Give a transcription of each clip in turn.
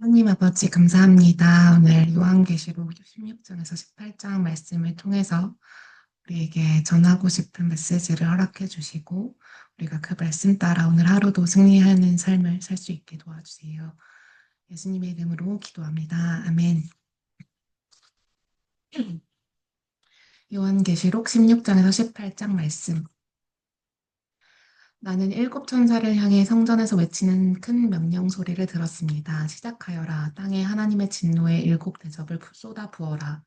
하나님 아버지 감사합니다. 오늘 요한계시록 16장에서 18장 말씀을 통해서 우리에게 전하고 싶은 메시지를 허락해 주시고 우리가 그 말씀 따라 오늘 하루도 승리하는 삶을 살 수 있게 도와주세요. 예수님의 이름으로 기도합니다. 아멘. 요한계시록 16장에서 18장 말씀. 나는 일곱 천사를 향해 성전에서 외치는 큰 명령 소리를 들었습니다. 시작하여라. 땅에 하나님의 진노의 일곱 대접을 쏟아 부어라.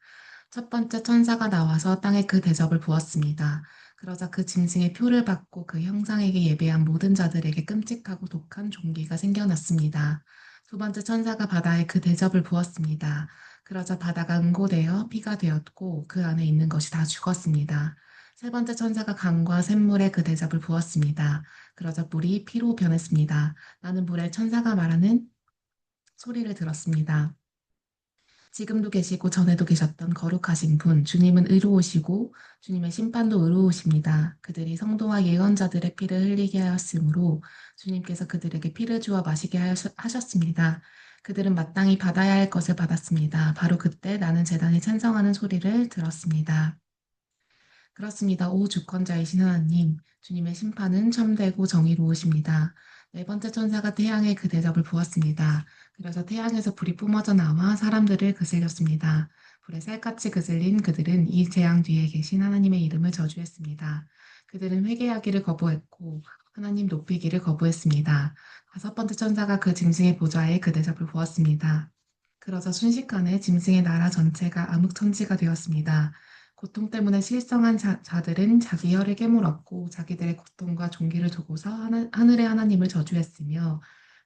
첫 번째 천사가 나와서 땅에 그 대접을 부었습니다. 그러자 그 짐승의 표를 받고 그 형상에게 예배한 모든 자들에게 끔찍하고 독한 종기가 생겨났습니다. 두 번째 천사가 바다에 그 대접을 부었습니다. 그러자 바다가 응고되어 피가 되었고 그 안에 있는 것이 다 죽었습니다. 세 번째 천사가 강과 샘물에 그 대접을 부었습니다. 그러자 물이 피로 변했습니다. 나는 물에 천사가 말하는 소리를 들었습니다. 지금도 계시고 전에도 계셨던 거룩하신 분, 주님은 의로우시고 주님의 심판도 의로우십니다. 그들이 성도와 예언자들의 피를 흘리게 하였으므로 주님께서 그들에게 피를 주어 마시게 하셨습니다. 그들은 마땅히 받아야 할 것을 받았습니다. 바로 그때 나는 제단이 찬성하는 소리를 들었습니다. 그렇습니다. 오 주권자이신 하나님, 주님의 심판은 참되고 정의로우십니다. 네 번째 천사가 태양에 그 대접을 부었습니다. 그래서 태양에서 불이 뿜어져 나와 사람들을 그슬렸습니다. 불에 쌀같이 그슬린 그들은 이 재앙 뒤에 계신 하나님의 이름을 저주했습니다. 그들은 회개하기를 거부했고 하나님 높이기를 거부했습니다. 다섯 번째 천사가 그 짐승의 보좌에 그 대접을 부었습니다. 그러자 순식간에 짐승의 나라 전체가 암흑천지가 되었습니다. 고통 때문에 실성한 자들은 자기 혀를 깨물었고 자기들의 고통과 종기를 두고서 하늘의 하나님을 저주했으며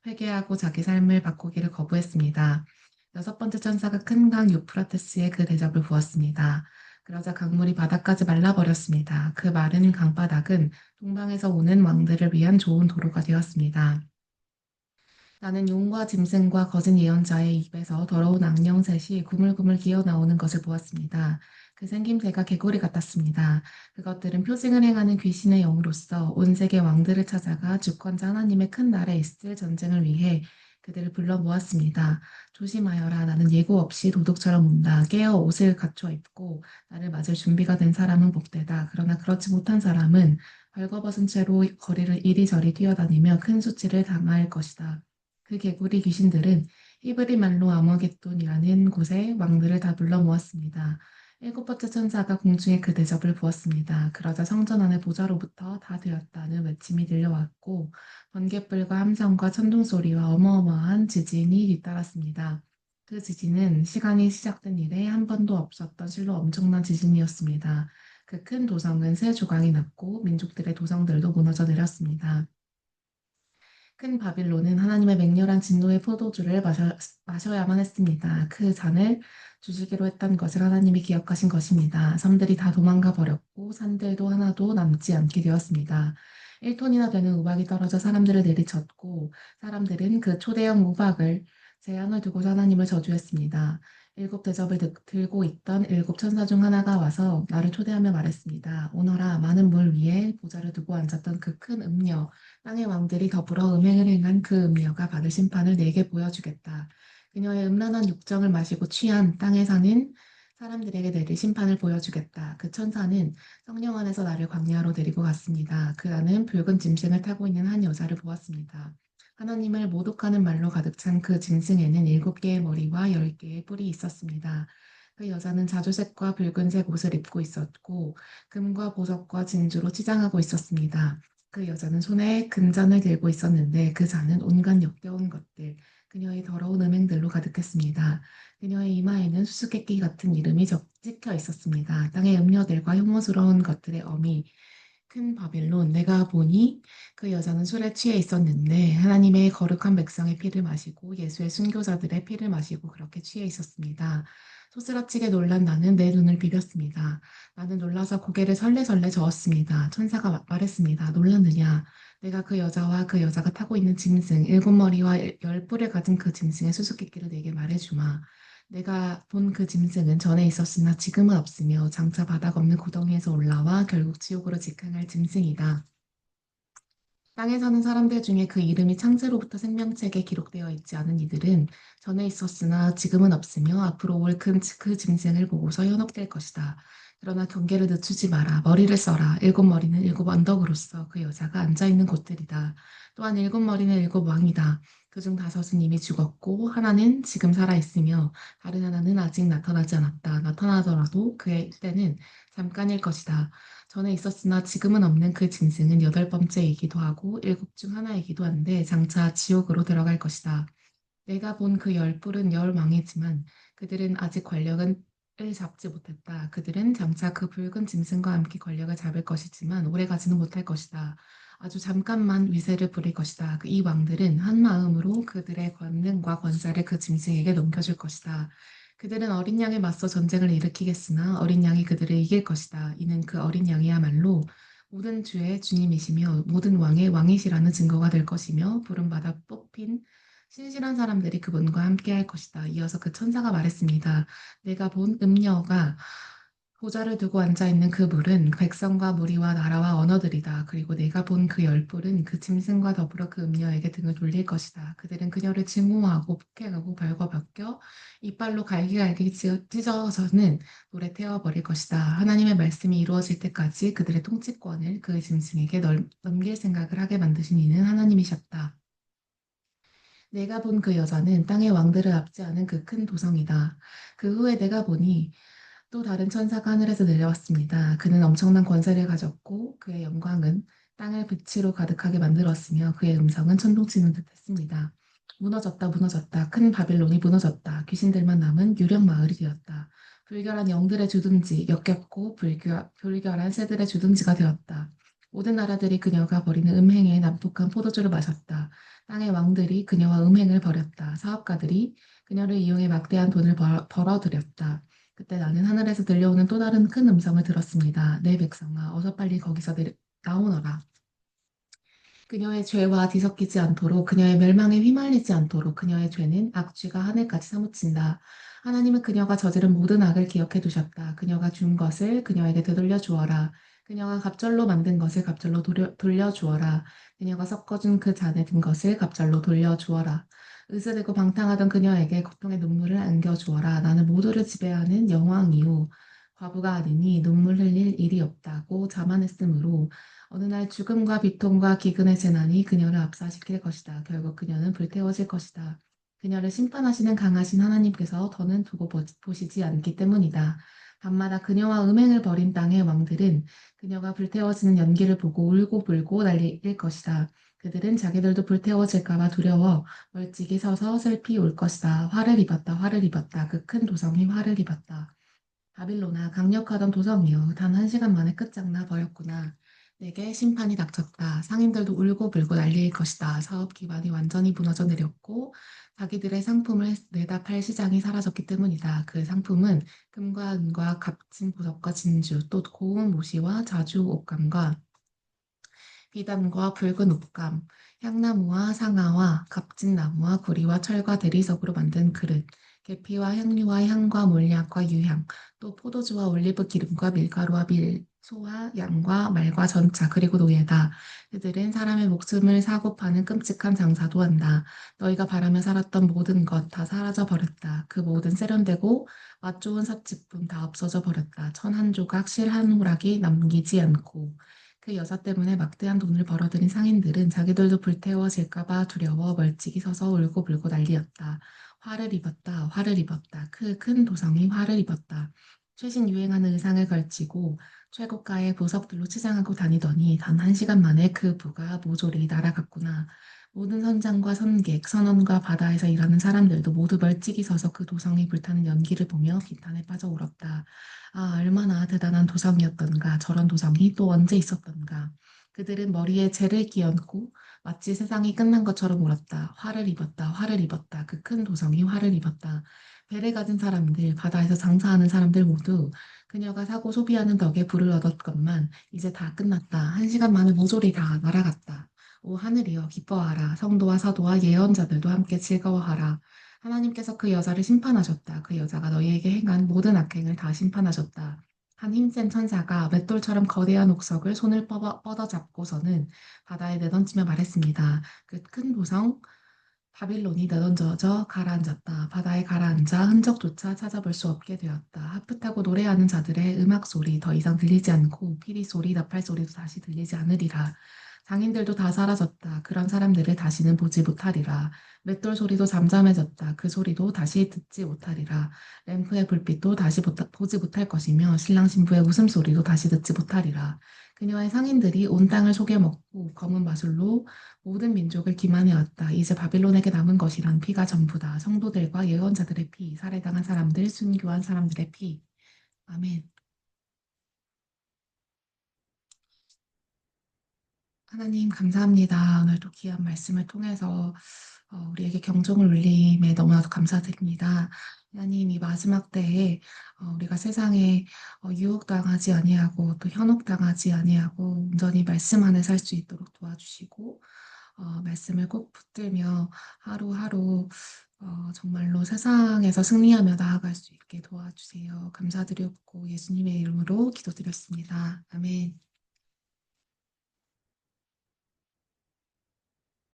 회개하고 자기 삶을 바꾸기를 거부했습니다. 여섯 번째 천사가 큰 강 유프라테스에 그 대접을 부었습니다. 그러자 강물이 바다까지 말라버렸습니다. 그 마른 강바닥은 동방에서 오는 왕들을 위한 좋은 도로가 되었습니다. 나는 용과 짐승과 거짓 예언자의 입에서 더러운 악령셋이 구물구물 기어나오는 것을 보았습니다. 그 생김새가 개구리 같았습니다. 그것들은 표징을 행하는 귀신의 영으로서 온 세계 왕들을 찾아가 주권자 하나님의 큰 날에 있을 전쟁을 위해 그들을 불러 모았습니다. 조심하여라. 나는 예고 없이 도둑처럼 온다. 깨어 옷을 갖춰 입고 나를 맞을 준비가 된 사람은 복되다. 그러나 그렇지 못한 사람은 벌거벗은 채로 거리를 이리저리 뛰어다니며 큰 수치를 당할 것이다. 그 개구리 귀신들은 히브리 말로 아머겟돈이라는 곳에 왕들을 다 불러 모았습니다. 일곱 번째 천사가 공중에 그 대접을 부었습니다. 그러자 성전 안의 보좌로부터 다 되었다는 외침이 들려왔고 번갯불과 함성과 천둥 소리와 어마어마한 지진이 뒤따랐습니다. 그 지진은 시간이 시작된 이래 한 번도 없었던 실로 엄청난 지진이었습니다. 그 큰 도성은 세 조각이 났고 민족들의 도성들도 무너져 내렸습니다. 큰 바빌론은 하나님의 맹렬한 진노의 포도주를 마셔야만 했습니다. 그 잔을 주시기로 했던 것을 하나님이 기억하신 것입니다. 섬들이 다 도망가 버렸고 산들도 하나도 남지 않게 되었습니다. 1톤이나 되는 우박이 떨어져 사람들을 내리쳤고 사람들은 그 초대형 우박을 재앙을 두고서 하나님을 저주했습니다. 일곱 대접을 들고 있던 일곱 천사 중 하나가 와서 나를 초대하며 말했습니다. 오너라 많은 물 위에 보좌를 두고 앉았던 그 큰 음녀 땅의 왕들이 더불어 음행을 행한 그 음녀가 받을 심판을 내게 보여주겠다. 그녀의 음란한 육정을 마시고 취한 땅에 사는 사람들에게 내릴 심판을 보여주겠다. 그 천사는 성령 안에서 나를 광야로 데리고 갔습니다. 그 안은 붉은 짐승을 타고 있는 한 여자를 보았습니다. 하나님을 모독하는 말로 가득 찬 그 짐승에는 7개의 머리와 10개의 뿔이 있었습니다. 그 여자는 자주색과 붉은색 옷을 입고 있었고 금과 보석과 진주로 치장하고 있었습니다. 그 여자는 손에 금잔을 들고 있었는데 그 잔은 온갖 역겨운 것들, 그녀의 더러운 음행들로 가득했습니다. 그녀의 이마에는 수수께끼 같은 이름이 찍혀 있었습니다. 땅의 음녀들과 혐오스러운 것들의 어미, 큰 바벨론, 내가 보니 그 여자는 술에 취해 있었는데 하나님의 거룩한 백성의 피를 마시고 예수의 순교자들의 피를 마시고 그렇게 취해 있었습니다. 소스라치게 놀란 나는 내 눈을 비볐습니다. 나는 놀라서 고개를 설레설레 저었습니다. 천사가 말했습니다. 놀랐느냐? 내가 그 여자와 그 여자가 타고 있는 짐승, 7머리와 10뿔을 가진 그 짐승의 수수께끼를 내게 말해주마. 내가 본 그 짐승은 전에 있었으나 지금은 없으며 장차 바닥 없는 구덩이에서 올라와 결국 지옥으로 직행할 짐승이다. 땅에 사는 사람들 중에 그 이름이 창세로부터 생명책에 기록되어 있지 않은 이들은 전에 있었으나 지금은 없으며 앞으로 올 그 짐승을 보고서 현혹될 것이다. 그러나 경계를 늦추지 마라. 머리를 써라. 일곱 머리는 일곱 언덕으로서 그 여자가 앉아 있는 곳들이다. 또한 일곱 머리는 일곱 왕이다. 그중 다섯은 이미 죽었고 하나는 지금 살아 있으며 다른 하나는 아직 나타나지 않았다. 나타나더라도 그의 때는 잠깐일 것이다. 전에 있었으나 지금은 없는 그 짐승은 여덟 번째이기도 하고 일곱 중 하나이기도 한데 장차 지옥으로 들어갈 것이다. 내가 본 그 열 뿔은 열 왕이지만 그들은 아직 권력을 잡지 못했다. 그들은 장차 그 붉은 짐승과 함께 권력을 잡을 것이지만 오래가지는 못할 것이다. 아주 잠깐만 위세를 부릴 것이다. 이 왕들은 한 마음으로 그들의 권능과 권세를 그 짐승에게 넘겨줄 것이다. 그들은 어린 양에 맞서 전쟁을 일으키겠으나 어린 양이 그들을 이길 것이다. 이는 그 어린 양이야말로 모든 주의 주님이시며 모든 왕의 왕이시라는 증거가 될 것이며 부름받아 뽑힌 신실한 사람들이 그분과 함께할 것이다. 이어서 그 천사가 말했습니다. 내가 본 음녀가 보좌를 두고 앉아있는 그 물은 백성과 무리와 나라와 언어들이다. 그리고 내가 본 그 열불은 그 짐승과 더불어 그 음녀에게 등을 돌릴 것이다. 그들은 그녀를 증오하고 폭행하고 벌거벗겨 이빨로 갈기갈기 찢어서는 물에 태워버릴 것이다. 하나님의 말씀이 이루어질 때까지 그들의 통치권을 그 짐승에게 넘길 생각을 하게 만드신 이는 하나님이셨다. 내가 본 그 여자는 땅의 왕들을 앞지 않은 그 큰 도성이다. 그 후에 내가 보니 또 다른 천사가 하늘에서 내려왔습니다. 그는 엄청난 권세를 가졌고 그의 영광은 땅을 빛으로 가득하게 만들었으며 그의 음성은 천둥치는 듯했습니다. 무너졌다, 무너졌다. 큰 바빌론이 무너졌다. 귀신들만 남은 유령 마을이 되었다. 불결한 영들의 주둔지, 역겹고 불결한 새들의 주둔지가 되었다. 모든 나라들이 그녀가 버리는 음행의 난폭한 포도주를 마셨다. 땅의 왕들이 그녀와 음행을 벌였다. 사업가들이 그녀를 이용해 막대한 돈을 벌어들였다. 그때 나는 하늘에서 들려오는 또 다른 큰 음성을 들었습니다. 내 백성아, 어서 빨리 거기서 나오너라. 그녀의 죄와 뒤섞이지 않도록, 그녀의 멸망에 휘말리지 않도록 그녀의 죄는 악취가 하늘까지 사무친다. 하나님은 그녀가 저지른 모든 악을 기억해 두셨다. 그녀가 준 것을 그녀에게 되돌려 주어라. 그녀가 갑절로 만든 것을 갑절로 돌려 주어라. 그녀가 섞어준 그 잔에 든 것을 갑절로 돌려 주어라. 으스르고 방탕하던 그녀에게 고통의 눈물을 안겨 주어라. 나는 모두를 지배하는 여왕이요. 과부가 아니니 눈물 흘릴 일이 없다고 자만했으므로 어느 날 죽음과 비통과 기근의 재난이 그녀를 압사시킬 것이다. 결국 그녀는 불태워질 것이다. 그녀를 심판하시는 강하신 하나님께서 더는 두고 보시지 않기 때문이다. 밤마다 그녀와 음행을 벌인 땅의 왕들은 그녀가 불태워지는 연기를 보고 울고불고 난리일 것이다. 그들은 자기들도 불태워질까봐 두려워 멀찍이 서서 슬피 울 것이다. 화를 입었다. 화를 입었다. 그 큰 도성이 화를 입었다. 바빌로나 강력하던 도성이여 단 한 시간 만에 끝장나 버렸구나. 내게 심판이 닥쳤다. 상인들도 울고불고 난리일 것이다. 사업 기반이 완전히 무너져 내렸고 자기들의 상품을 내다 팔 시장이 사라졌기 때문이다. 그 상품은 금과 은과 값진 보석과 진주, 또 고운 모시와 자주 옷감과 비단과 붉은 옷감, 향나무와 상아와 값진 나무와 구리와 철과 대리석으로 만든 그릇, 계피와 향료와 향과 몰약과 유향, 또 포도주와 올리브 기름과 밀가루와 밀, 소와 양과 말과 전차, 그리고 노예다. 그들은 사람의 목숨을 사고 파는 끔찍한 장사도 한다. 너희가 바라며 살았던 모든 것 다 사라져 버렸다. 그 모든 세련되고 맛 좋은 사치품 다 없어져 버렸다. 천 한 조각 실 한 호락이 남기지 않고. 그 여자 때문에 막대한 돈을 벌어들인 상인들은 자기들도 불태워질까 봐 두려워 멀찍이 서서 울고불고 난리였다. 화를 입었다. 화를 입었다. 그 큰 도성이 화를 입었다. 최신 유행하는 의상을 걸치고 최고가의 보석들로 치장하고 다니더니 단 한 시간 만에 그 부가 모조리 날아갔구나. 모든 선장과 선객, 선원과 바다에서 일하는 사람들도 모두 멀찍이 서서 그 도성이 불타는 연기를 보며 비탄에 빠져 울었다. 아, 얼마나 대단한 도성이었던가. 저런 도성이 또 언제 있었던가. 그들은 머리에 재를 끼얹고 마치 세상이 끝난 것처럼 울었다. 화를 입었다. 화를 입었다. 그 큰 도성이 화를 입었다. 배를 가진 사람들, 바다에서 장사하는 사람들 모두 그녀가 사고 소비하는 덕에 부를 얻었건만 이제 다 끝났다. 한 시간 만에 모조리 다 날아갔다. 오 하늘이여 기뻐하라. 성도와 사도와 예언자들도 함께 즐거워하라. 하나님께서 그 여자를 심판하셨다. 그 여자가 너희에게 행한 모든 악행을 다 심판하셨다. 한 힘센 천사가 맷돌처럼 거대한 옥석을 손을 뻗어잡고서는 바다에 내던지며 말했습니다. 그 큰 도성 바빌론이 내던져져 가라앉았다. 바다에 가라앉아 흔적조차 찾아볼 수 없게 되었다. 하프 타고 노래하는 자들의 음악 소리 더 이상 들리지 않고 피리 소리, 나팔 소리도 다시 들리지 않으리라. 장인들도 다 사라졌다. 그런 사람들을 다시는 보지 못하리라. 맷돌 소리도 잠잠해졌다. 그 소리도 다시 듣지 못하리라. 램프의 불빛도 다시 보지 못할 것이며 신랑 신부의 웃음소리도 다시 듣지 못하리라. 그녀의 상인들이 온 땅을 속여먹고 검은 마술로 모든 민족을 기만해왔다. 이제 바빌론에게 남은 것이란 피가 전부다. 성도들과 예언자들의 피, 살해당한 사람들, 순교한 사람들의 피. 아멘. 하나님 감사합니다. 오늘도 귀한 말씀을 통해서 우리에게 경종을 울림에 너무나도 감사드립니다. 하나님 이 마지막 때에 우리가 세상에 유혹당하지 아니하고 또 현혹당하지 아니하고 온전히 말씀 안에 살 수 있도록 도와주시고 말씀을 꼭 붙들며 하루하루 정말로 세상에서 승리하며 나아갈 수 있게 도와주세요. 감사드렸고 예수님의 이름으로 기도드렸습니다. 아멘.